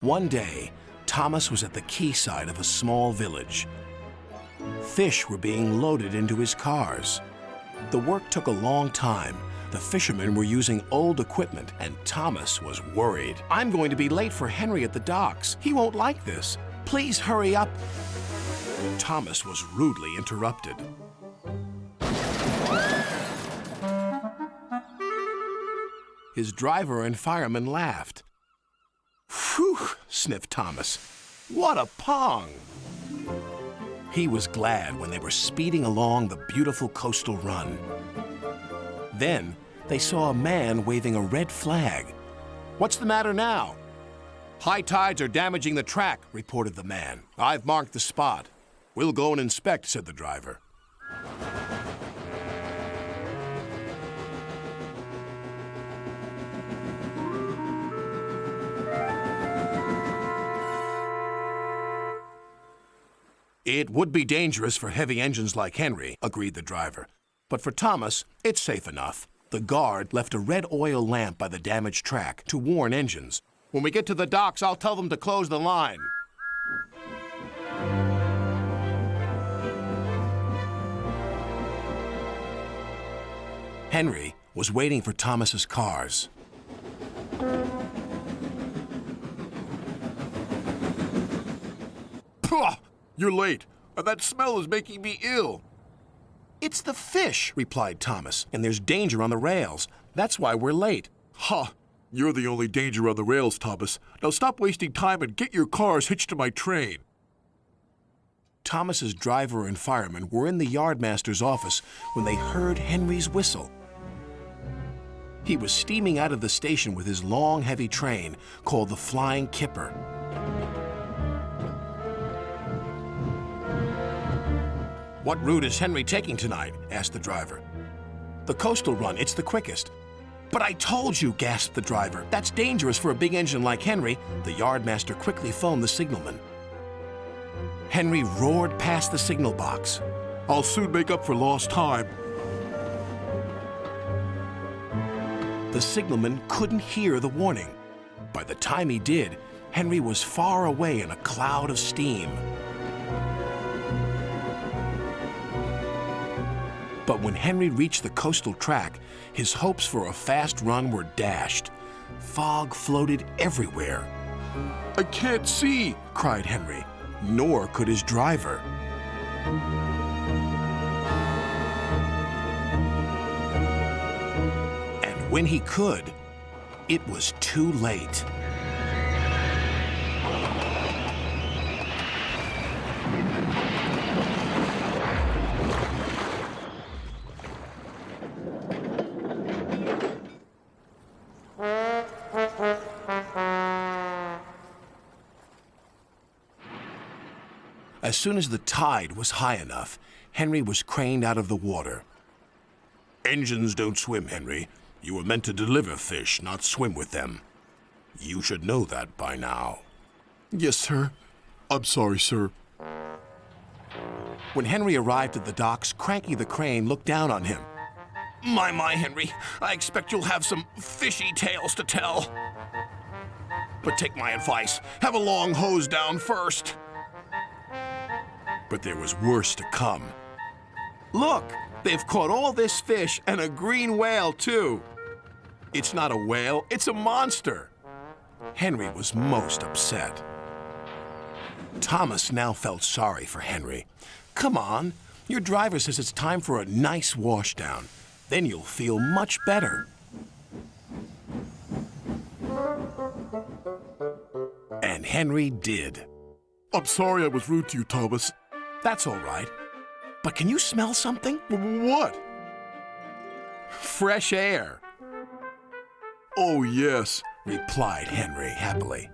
One day, Thomas was at the quayside of a small village. Fish were being loaded into his cars. The work took a long time. The fishermen were using old equipment, and Thomas was worried. "I'm going to be late for Henry at the docks. He won't like this. Please hurry up." Thomas was rudely interrupted. His driver and fireman laughed. "Phew," sniffed Thomas. "What a pong!" He was glad when they were speeding along the beautiful coastal run. Then they saw a man waving a red flag. "What's the matter now?" "High tides are damaging the track," reported the man. "I've marked the spot." "We'll go and inspect," said the driver. "It would be dangerous for heavy engines like Henry," agreed the driver. "But for Thomas, it's safe enough." The guard left a red oil lamp by the damaged track to warn engines. "When we get to the docks, I'll tell them to close the line." Henry was waiting for Thomas's cars. Pah! You're late, and that smell is making me ill. "It's the fish," replied Thomas, "and there's danger on the rails. That's why we're late." Ha! You're the only danger on the rails, Thomas. Now stop wasting time and get your cars hitched to my train. Thomas's driver and fireman were in the yardmaster's office when they heard Henry's whistle. He was steaming out of the station with his long, heavy train called the Flying Kipper. "What route is Henry taking tonight?" asked the driver. "The coastal run. It's the quickest." "But I told you," gasped the driver. "That's dangerous for a big engine like Henry." The yardmaster quickly phoned the signalman. Henry roared past the signal box. I'll soon make up for lost time. The signalman couldn't hear the warning. By the time he did, Henry was far away in a cloud of steam. But when Henry reached the coastal track, his hopes for a fast run were dashed. Fog floated everywhere. I can't see, cried Henry. Nor could his driver. And when he could, it was too late. As soon as the tide was high enough, Henry was craned out of the water. "Engines don't swim, Henry. You were meant to deliver fish, not swim with them. You should know that by now." Yes, sir. I'm sorry, sir. When Henry arrived at the docks, Cranky the Crane looked down on him. My, Henry, I expect you'll have some fishy tales to tell. But take my advice, have a long hose down first. But there was worse to come. Look, they've caught all this fish and a green whale, too. It's not a whale, it's a monster. Henry was most upset. Thomas now felt sorry for Henry. Come on, your driver says it's time for a nice washdown. Then you'll feel much better. And Henry did. I'm sorry I was rude to you, Thomas. That's all right. But can you smell something? What? Fresh air. Oh, yes, replied Henry happily.